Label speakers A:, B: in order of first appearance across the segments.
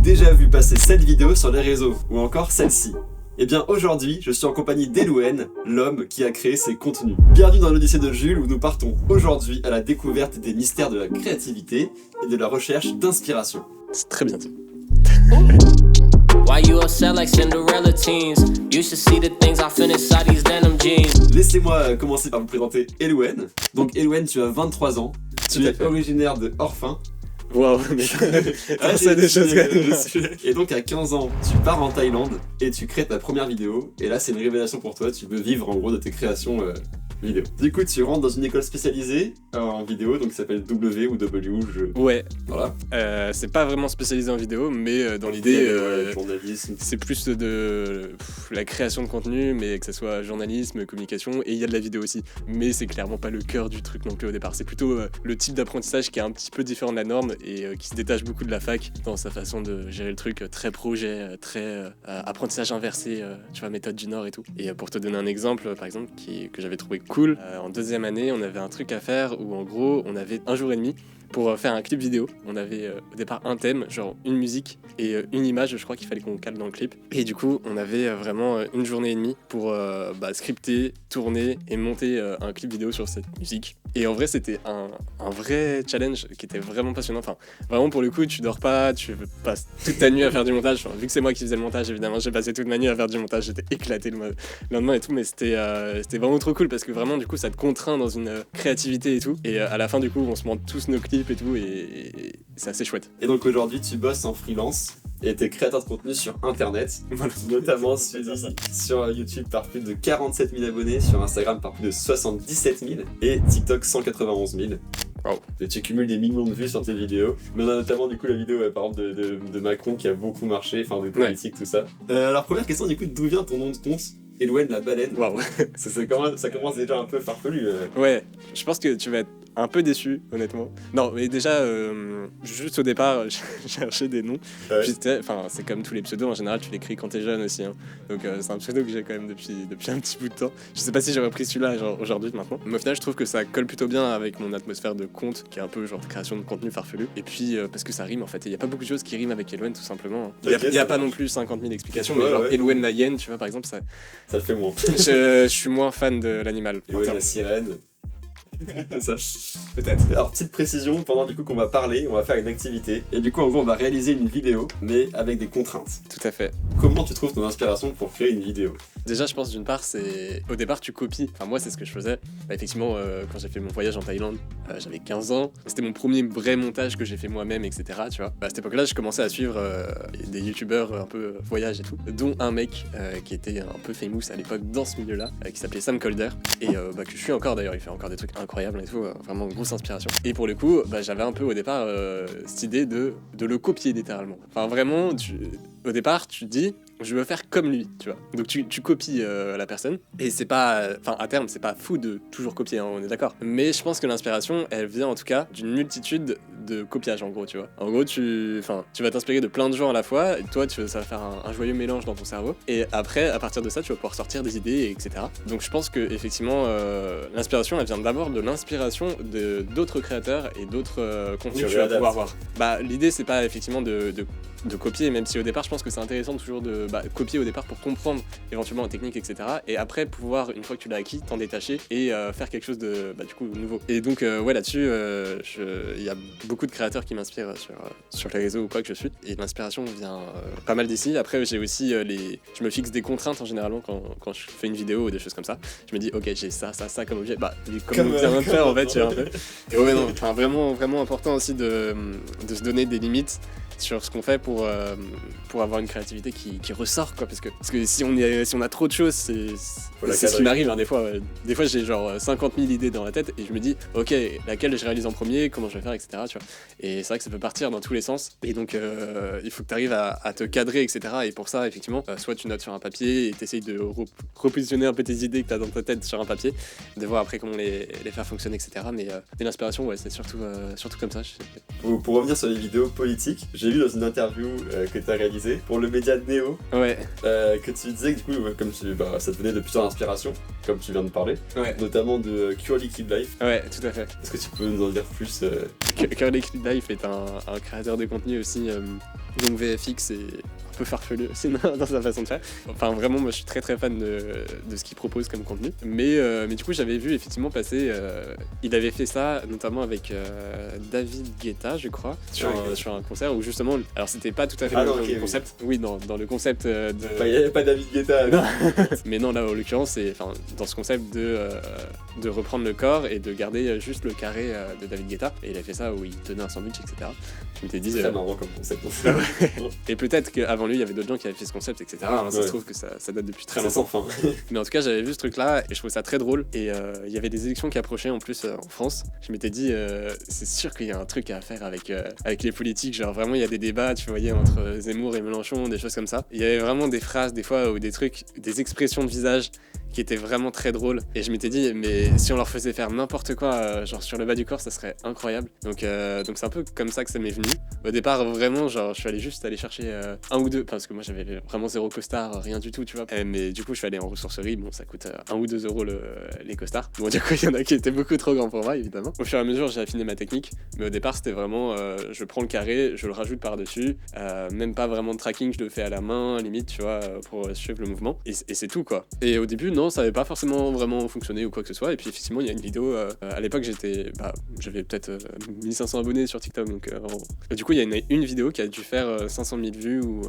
A: déjà vu passer cette vidéo sur les réseaux, ou encore celle-ci? Eh bien aujourd'hui, je suis en compagnie d'Elouen, l'homme qui a créé ces contenus. Bienvenue dans l'Odyssée de Jules où nous partons aujourd'hui à la découverte des mystères de la créativité et de la recherche d'inspiration.
B: C'est très bien dit.
C: Why you upset like Cinderella teens? You should see the things I fit inside these denim jeans.
A: Laissez-moi commencer par vous présenter Elouen. Donc Elouen, tu as 23 ans, tu es originaire de Orphin.
B: Waouh, mais c'est des choses quand même.
A: Et donc à 15 ans, tu pars en Thaïlande et tu crées ta première vidéo. Et là, c'est une révélation pour toi, tu veux vivre en gros de tes créations vidéo. Du coup, tu rentres dans une école spécialisée en vidéo, donc ça s'appelle W ou W.
B: Ouais.
A: Voilà.
B: C'est pas vraiment spécialisé en vidéo, mais dans l'idée,
A: journalisme.
B: c'est plus de la création de contenu, mais que ce soit journalisme, communication, et il y a de la vidéo aussi. Mais c'est clairement pas le cœur du truc non plus au départ. C'est plutôt le type d'apprentissage qui est un petit peu différent de la norme et qui se détache beaucoup de la fac dans sa façon de gérer le truc, très projet, très apprentissage inversé, tu vois, méthode du Nord et tout. Et pour te donner un exemple, par exemple, que j'avais trouvé cool, en deuxième année, on avait un truc à faire où en gros, on avait un jour et demi pour faire un clip vidéo. On avait au départ un thème, genre une musique et une image, je crois qu'il fallait qu'on cale dans le clip. Et du coup, on avait vraiment une journée et demie pour scripter, tourner et monter un clip vidéo sur cette musique. Et en vrai, c'était un vrai challenge qui était vraiment passionnant. Enfin, vraiment pour le coup, tu dors pas, tu passes toute ta nuit à faire du montage. Enfin, vu que c'est moi qui faisais le montage, évidemment, j'ai passé toute ma nuit à faire du montage. J'étais éclaté le lendemain et tout, mais c'était vraiment trop cool parce que vraiment, du coup, ça te contraint dans une créativité et tout. Et à la fin, du coup, on se monte tous nos clips et tout, et c'est assez chouette.
A: Et donc aujourd'hui, tu bosses en freelance et t'es créateur de contenu sur internet, notamment sur YouTube par plus de 47 000 abonnés, sur Instagram par plus de 77 000 et TikTok 191 000.
B: Wow.
A: Et tu cumules des millions de vues sur tes vidéos, mais on a notamment du coup la vidéo par exemple de Macron qui a beaucoup marché, enfin de politique, tout ça. Alors première question du coup, d'où vient ton nom de compte Elouen la baleine?
B: Waouh.
A: Ça commence déjà un peu farfelu.
B: Ouais, je pense que tu vas être un peu déçu, honnêtement. Non, mais déjà, juste au départ, j'ai cherché des noms.
A: Ouais.
B: Puis c'est comme tous les pseudos, en général, tu l'écris quand t'es jeune aussi. Hein. Donc c'est un pseudo que j'ai quand même depuis un petit bout de temps. Je sais pas si j'aurais pris celui-là genre, aujourd'hui, maintenant. Mais au final, je trouve que ça colle plutôt bien avec mon atmosphère de conte, qui est un peu genre de création de contenu farfelu. Et puis, parce que ça rime en fait. Il y a pas beaucoup de choses qui riment avec Elouen, tout simplement. Il y a pas non plus 50 000 explications, mais genre Elouen la hyène, tu vois, par exemple, ça
A: te fait moins.
B: Je suis moins fan de l'animal.
A: Elouen la sirène. Ça, peut-être. Alors petite précision, pendant du coup qu'on va parler, on va faire une activité et du coup en gros on va réaliser une vidéo mais avec des contraintes.
B: Tout à fait.
A: Comment tu trouves ton inspiration pour créer une vidéo?
B: Déjà je pense d'une part c'est au départ tu copies, enfin moi c'est ce que je faisais. Effectivement quand j'ai fait mon voyage en Thaïlande j'avais 15 ans, c'était mon premier vrai montage que j'ai fait moi-même etc. Tu vois. À cette époque là je commençais à suivre des youtubeurs un peu voyage et tout, dont un mec qui était un peu famous à l'époque dans ce milieu là, qui s'appelait Sam Kolder et que je suis encore d'ailleurs, il fait encore des trucs incroyable et tout, vraiment grosse inspiration. Et pour le coup, j'avais un peu au départ cette idée de le copier littéralement. Enfin vraiment, au départ, tu te dis, je veux faire comme lui, tu vois. Donc tu copies la personne, et c'est pas, enfin à terme, c'est pas fou de toujours copier, hein, on est d'accord. Mais je pense que l'inspiration, elle vient en tout cas d'une multitude de copiages en gros, tu vois. En gros, tu vas t'inspirer de plein de gens à la fois, et toi, ça va faire un joyeux mélange dans ton cerveau. Et après, à partir de ça, tu vas pouvoir sortir des idées, etc. Donc je pense que effectivement, l'inspiration, elle vient d'abord de l'inspiration d'autres créateurs et d'autres contenus que tu vas pouvoir voir. L'idée, c'est pas effectivement de copier, même si au départ je pense que c'est intéressant toujours de copier au départ pour comprendre éventuellement la technique, etc. Et après pouvoir, une fois que tu l'as acquis, t'en détacher et faire quelque chose de du coup nouveau. Et donc là-dessus, il y a beaucoup de créateurs qui m'inspirent sur les réseaux ou quoi que je suis. Et l'inspiration vient pas mal d'ici. Après j'ai aussi je me fixe des contraintes en général quand je fais une vidéo ou des choses comme ça. Je me dis ok j'ai ça comme objet. Comme on vient de faire en fait, tu vois un peu. Et ouais non, enfin vraiment important aussi de se donner des limites sur ce qu'on fait pour avoir une créativité qui ressort quoi, parce que si on a trop de choses, c'est ce qui m'arrive hein, des fois j'ai genre 50 000 idées dans la tête et je me dis ok laquelle je réalise en premier, comment je vais faire, etc. tu vois. Et c'est vrai que ça peut partir dans tous les sens et donc il faut que tu arrives à te cadrer, etc. Et pour ça effectivement soit tu notes sur un papier et t'essayes de repositionner un peu tes idées que t'as dans ta tête sur un papier, de voir après comment les faire fonctionner, etc. Mais l'inspiration ouais c'est surtout comme ça.
A: Pour revenir sur les vidéos politiques, j'ai j'ai vu dans une interview que tu as réalisée pour le média Néo,
B: Ouais,
A: que tu disais que du coup, comme ça te venait de plusieurs inspirations, comme tu viens de parler,
B: ouais,
A: notamment de Cure Liquid Life.
B: ouais, tout à fait.
A: Est-ce que tu peux nous en dire plus
B: Curly Liquid Life est un créateur de contenu aussi, donc VFX et un peu farfelu aussi dans sa façon de faire. Enfin vraiment moi je suis très très fan de ce qu'il propose comme contenu. Mais du coup j'avais vu effectivement passer, il avait fait ça notamment avec David Guetta je crois, sur un concert où justement, alors c'était pas tout à fait le concept, oui dans le concept de...
A: Il n'y avait pas David Guetta.
B: Non. Mais non là en l'occurrence c'est dans ce concept de reprendre le corps et de garder juste le carré de David Guetta, et il a fait ça où il tenait un sandwich etc. Je m'étais dit...
A: C'est très marrant comme concept.
B: Et peut-être qu'avant lui, il y avait d'autres gens qui avaient fait ce concept, etc. Alors, ça se trouve que ça date depuis très longtemps.
A: Sans fin.
B: Mais en tout cas, j'avais vu ce truc-là et je trouvais ça très drôle. Et il y avait des élections qui approchaient en plus en France. Je m'étais dit, c'est sûr qu'il y a un truc à faire avec les politiques. Genre vraiment, il y a des débats, tu voyais, entre Zemmour et Mélenchon, des choses comme ça. Il y avait vraiment des phrases, des fois, ou des trucs, des expressions de visage qui étaient vraiment très drôles. Et je m'étais dit, mais si on leur faisait faire n'importe quoi, genre sur le bas du corps, ça serait incroyable. Donc c'est un peu comme ça que ça m'est venu. Au départ, vraiment, genre, je suis allé juste aller chercher un ou deux, parce que moi j'avais vraiment zéro costard, rien du tout, tu vois. Mais du coup, je suis allé en ressourcerie, bon, ça coûte 1 ou 2 euros les costards. Bon, du coup, il y en a qui étaient beaucoup trop grands pour moi, évidemment. Au fur et à mesure, j'ai affiné ma technique, mais au départ, c'était vraiment, je prends le carré, je le rajoute par-dessus, même pas vraiment de tracking, je le fais à la main, limite, tu vois, pour suivre le mouvement. Et c'est tout, quoi. Et au début, non, ça avait pas forcément vraiment fonctionné ou quoi que ce soit. Et puis, effectivement, il y a une vidéo, à l'époque, j'avais peut-être 1500 abonnés sur TikTok, donc du coup, il y a une vidéo qui a dû faire 500 000 vues ou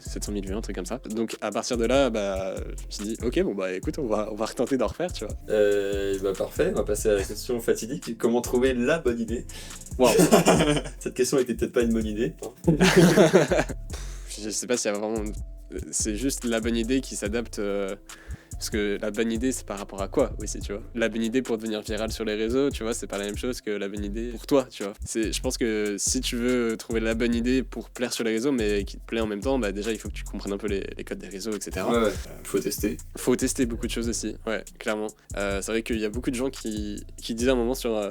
B: 700 000 vues, un truc comme ça. Donc à partir de là, je me suis dit, ok, bon bah écoute, on va retenter d'en refaire, tu vois.
A: Parfait, on va passer à la question fatidique. Comment trouver la bonne idée?
B: Wow.
A: Cette question était peut-être pas une bonne idée.
B: Je sais pas s'il y a vraiment... C'est juste la bonne idée qui s'adapte... Parce que la bonne idée, c'est par rapport à quoi aussi, tu vois. La bonne idée pour devenir viral sur les réseaux, tu vois, c'est pas la même chose que la bonne idée pour toi, tu vois. Je pense que si tu veux trouver la bonne idée pour plaire sur les réseaux, mais qui te plaît en même temps, déjà, il faut que tu comprennes un peu les codes des réseaux, etc.
A: Ouais. Faut tester.
B: Faut tester beaucoup de choses aussi, ouais, clairement. C'est vrai qu'il y a beaucoup de gens qui disaient à un moment sur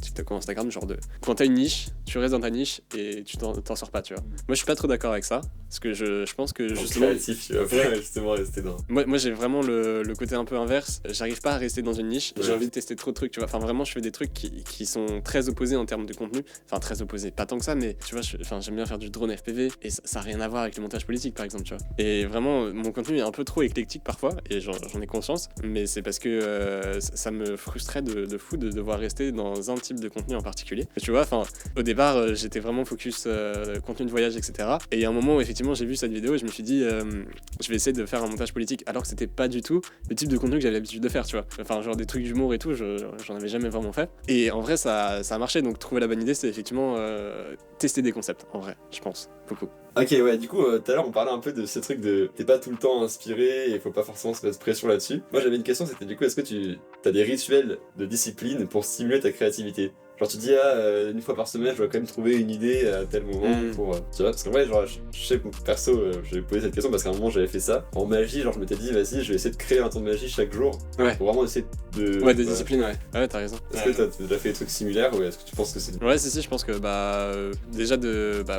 B: TikTok ou Instagram, genre quand t'as une niche, tu restes dans ta niche et tu t'en sors pas, tu vois. Moi, je suis pas trop d'accord avec ça, parce que je pense que justement...
A: créatif, tu vas justement rester dans...
B: Moi, j'ai vraiment le côté un peu inverse. J'arrive pas à rester dans une niche. J'ai envie de tester trop de trucs, tu vois. Enfin, vraiment, je fais des trucs qui sont très opposés en termes de contenu. Enfin, très opposés. Pas tant que ça, mais tu vois, j'aime bien faire du drone FPV et ça a rien à voir avec le montage politique, par exemple, tu vois. Et vraiment, mon contenu est un peu trop éclectique parfois et j'en ai conscience, mais c'est parce que ça me frustrait de fou de devoir rester dans un type de contenu en particulier. Mais tu vois, enfin, au départ, j'étais vraiment focus contenu de voyage, etc. Et il y a un moment où effectivement, j'ai vu cette vidéo et je me suis dit, je vais essayer de faire un montage politique, alors que c'était pas du tout le type de contenu que j'avais l'habitude de faire, tu vois. Enfin, genre des trucs d'humour et tout, j'en avais jamais vraiment fait. Et en vrai, ça a marché, donc trouver la bonne idée, c'est effectivement tester des concepts, en vrai, je pense, beaucoup.
A: Ok, ouais, du coup, tout à l'heure, on parlait un peu de ce truc de t'es pas tout le temps inspiré et faut pas forcément se mettre pression là-dessus. Moi, j'avais une question, c'était du coup, est-ce que tu as des rituels de discipline pour stimuler ta créativité? Genre tu dis une fois par semaine je dois quand même trouver une idée à tel moment pour tu vois, parce qu'en vrai genre je sais que perso j'ai posé cette question parce qu'à un moment j'avais fait ça en magie, genre je m'étais dit vas-y je vais essayer de créer un tour de magie chaque jour pour vraiment essayer de
B: discipline, ouais t'as raison.
A: Est-ce que t'as déjà fait des trucs similaires ou est-ce que tu penses que c'est...
B: Ouais si je pense que déjà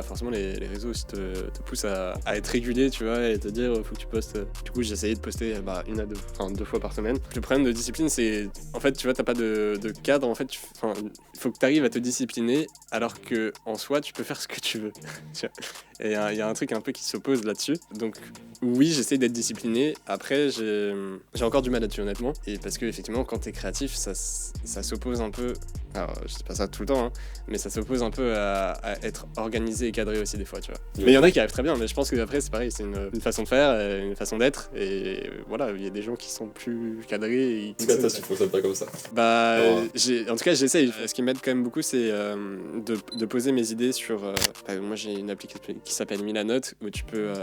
B: forcément les réseaux aussi te poussent à être régulier, tu vois, et te dire faut que tu postes. Du coup j'ai essayé de poster 2 fois par semaine. Le problème de discipline c'est en fait tu vois t'as pas de cadre, en fait il faut que tu arrives à te discipliner alors que en soi tu peux faire ce que tu veux. Et il y a un truc un peu qui s'oppose là-dessus. Donc oui, j'essaie d'être discipliné. Après j'ai encore du mal là-dessus honnêtement. Et parce que effectivement quand t'es créatif ça s'oppose un peu. Alors je dis pas ça tout le temps, hein, mais ça s'oppose un peu à être organisé et cadré aussi des fois, tu vois. Mais il y en a qui arrivent très bien, mais je pense que après c'est pareil, c'est une façon de faire, une façon d'être. Et voilà, il y a des gens qui sont plus cadrés.
A: En tout cas toi tu fonctionnes pas comme ça.
B: En tout cas j'essaye. Ce qui m'aide quand même beaucoup c'est de poser mes idées sur... moi j'ai une application qui s'appelle Milanote où tu peux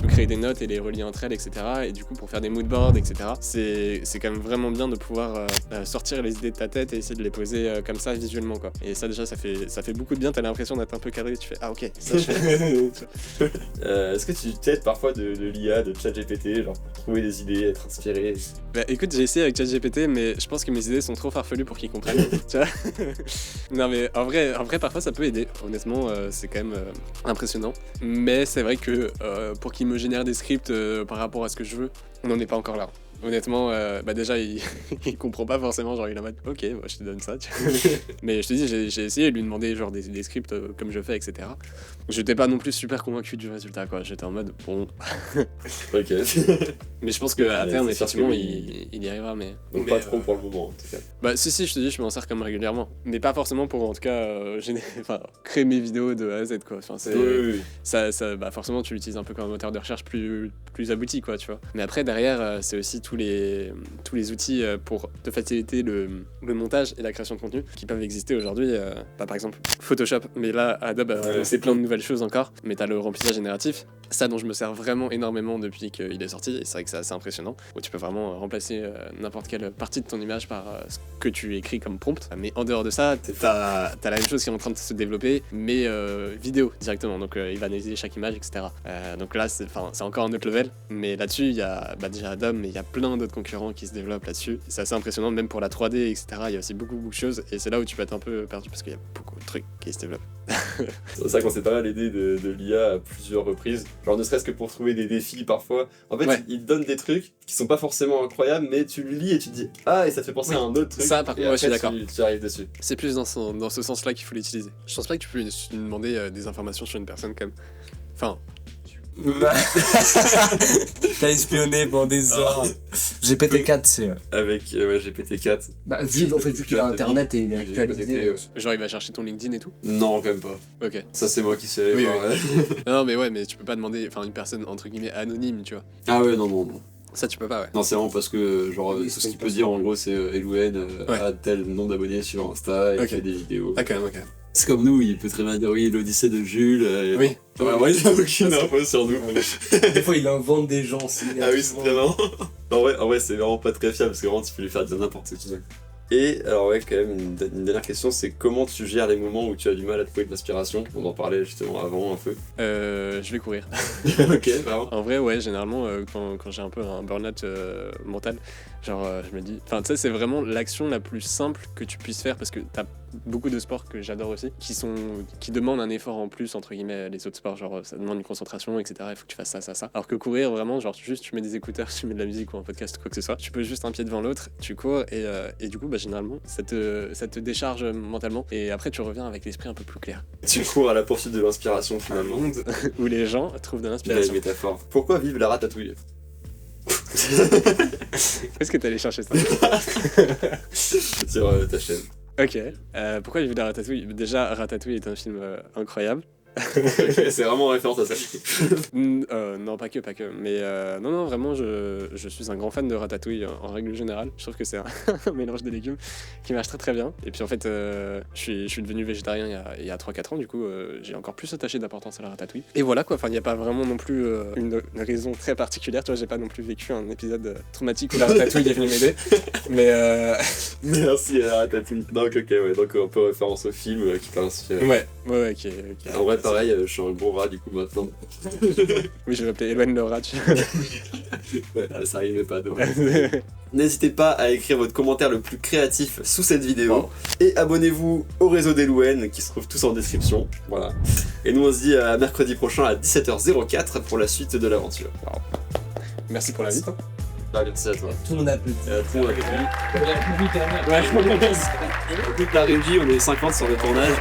B: créer des notes et les relier entre elles, etc. Et du coup pour faire des moodboards, etc. C'est quand même vraiment bien de pouvoir sortir les idées de ta tête et essayer de les poser comme ça visuellement quoi. Et ça déjà ça fait beaucoup de bien, t'as l'impression d'être un peu cadré, tu fais ah ok, ça je fais.
A: Est-ce que tu t'aides parfois de l'IA, de ChatGPT, genre pour trouver des idées, être inspiré?
B: Bah écoute, j'ai essayé avec ChatGPT, mais je pense que mes idées sont trop farfelues pour qu'ils comprennent. Tu vois. Non mais en vrai parfois ça peut aider. Honnêtement, c'est quand même impressionnant. Mais c'est vrai que pour qu'il me génère des scripts par rapport à ce que je veux, on n'en est pas encore là. Honnêtement, bah déjà il comprend pas forcément, genre il est en mode ok, moi je te donne ça. Mais je te dis, j'ai essayé de lui demander genre des scripts comme je fais, etc. J'étais pas non plus super convaincu du résultat quoi. J'étais en mode bon.
A: Ok.
B: Mais je pense qu'à terme
A: c'est sûr
B: effectivement
A: que
B: il y arrivera, mais.
A: Donc pas trop pour le moment en tout cas.
B: Bah si je te dis, je m'en sers comme régulièrement, mais pas forcément pour en tout cas créer mes vidéos de A à Z quoi. Enfin c'est
A: Oui.
B: ça bah forcément tu l'utilises un peu comme un moteur de recherche plus abouti quoi, tu vois. Mais après derrière c'est aussi tous les outils pour te faciliter le montage et la création de contenu qui peuvent exister aujourd'hui. Bah, par exemple Photoshop, mais là Adobe c'est plein de nouvelles choses encore. Mais t'as le remplissage génératif, ça dont je me sers vraiment énormément depuis qu'il est sorti, et c'est vrai que c'est assez impressionnant, où tu peux vraiment remplacer n'importe quelle partie de ton image par ce que tu écris comme prompt. Mais en dehors de ça, t'as la même chose qui est en train de se développer, mais vidéo directement, donc il va analyser chaque image, etc. Donc là c'est encore un autre level, mais là-dessus il y a déjà Adobe, mais il y a plein d'autres concurrents qui se développent là-dessus. C'est assez impressionnant, même pour la 3D, etc. Il y a aussi beaucoup de choses, et c'est là où tu peux être un peu perdu parce qu'il y a beaucoup de trucs qui se développent.
A: C'est ça qu'on s'est pas mal aidé de l'IA à plusieurs reprises. Genre ne serait-ce que pour trouver des défis parfois. En fait, il te donne des trucs qui sont pas forcément incroyables, mais tu le lis et tu te dis ah, et ça te fait penser à un autre truc.
B: Ça par contre, moi je suis d'accord.
A: Tu arrives dessus.
B: C'est plus dans ce sens-là qu'il faut l'utiliser. Je pense pas que tu peux lui demander des informations sur une personne comme. Enfin.
D: T'as espionné pendant des heures. GPT-4, c'est.
A: Avec GPT-4.
D: Bah, vu qu'il a internet et il est actualisé.
B: Genre, il va chercher ton LinkedIn et tout?
A: Non, quand même pas.
B: Ok.
A: Ça, c'est moi qui sais.
B: Oui. Non, mais tu peux pas demander. Enfin, une personne entre guillemets anonyme, tu vois.
A: Ah ouais, non.
B: Ça, tu peux pas, ouais.
A: Non, c'est vraiment parce que, genre, tout ce qu'il peut dire en gros, c'est Elouen a tel nombre d'abonnés sur Insta et fait des vidéos.
B: Ah, quand même, ok.
A: C'est comme nous, il peut très bien dire oui, l'Odyssée de Jules.
B: Oui.
A: Ouais, il a aucune info sur nous.
D: Des fois, il invente des gens aussi.
A: Ah oui, c'est vraiment. En vrai, c'est vraiment pas très fiable parce que vraiment, tu peux lui faire dire n'importe quoi. Et alors, ouais, quand même, une dernière question, c'est comment tu gères les moments où tu as du mal à trouver de l'inspiration? On en parlait justement avant un peu.
B: Je vais courir.
A: Ok, vraiment.
B: En vrai, ouais, généralement, quand j'ai un peu un burn-out mental, genre, je me dis. Enfin, tu sais, c'est vraiment l'action la plus simple que tu puisses faire parce que t'as beaucoup de sports que j'adore aussi qui demandent un effort en plus, entre guillemets, les autres sports, genre, ça demande une concentration, etc. Il faut que tu fasses ça. Alors que courir, vraiment, genre, juste tu mets des écouteurs, tu mets de la musique ou un podcast, quoi que ce soit, tu peux juste un pied devant l'autre, tu cours et du coup, bah, généralement, ça te décharge mentalement et après, tu reviens avec l'esprit un peu plus clair.
A: Tu cours à la poursuite de l'inspiration
B: Un
A: finalement.
B: monde où les gens trouvent de
A: Belle
B: l'inspiration.
A: métaphore. Pourquoi vive la ratatouille?
B: Est-ce que t'allais chercher ça?
A: Sur ta chaîne.
B: Ok. Pourquoi j'ai vu la Ratatouille? Déjà, Ratatouille est un film incroyable.
A: C'est vraiment référence à ça.
B: Non, pas que. Mais non, vraiment, je suis un grand fan de Ratatouille en règle générale. Je trouve que c'est un mélange de légumes qui marche très très bien. Et puis en fait, je suis devenu végétarien il y a 3-4 ans, du coup, j'ai encore plus attaché d'importance à la Ratatouille. Et voilà quoi, enfin, il n'y a pas vraiment non plus une raison très particulière. Tu vois, j'ai pas non plus vécu un épisode traumatique où la Ratatouille est venue m'aider. Mais.
A: Merci à la Ratatouille. Donc, ok, ouais, donc un peu référence au film qui t'a inspiré.
B: Ouais, ok.
A: En vrai, pareil, je suis un gros rat du coup maintenant.
B: Oui, je vais l'appeler Elouen le rat.
A: Ouais, ça arrivait pas, dommage. N'hésitez pas à écrire votre commentaire le plus créatif sous cette vidéo. Et abonnez-vous au réseau d'Elouen qui se trouve tous en description. Voilà. Et nous on se dit à mercredi prochain à 17h04 pour la suite de l'aventure.
B: Merci pour l'invite.
A: Merci à toi.
D: Tout le monde applaudit.
A: Tout le monde applaudit. Toute la régie, on est 50 sur le tournage.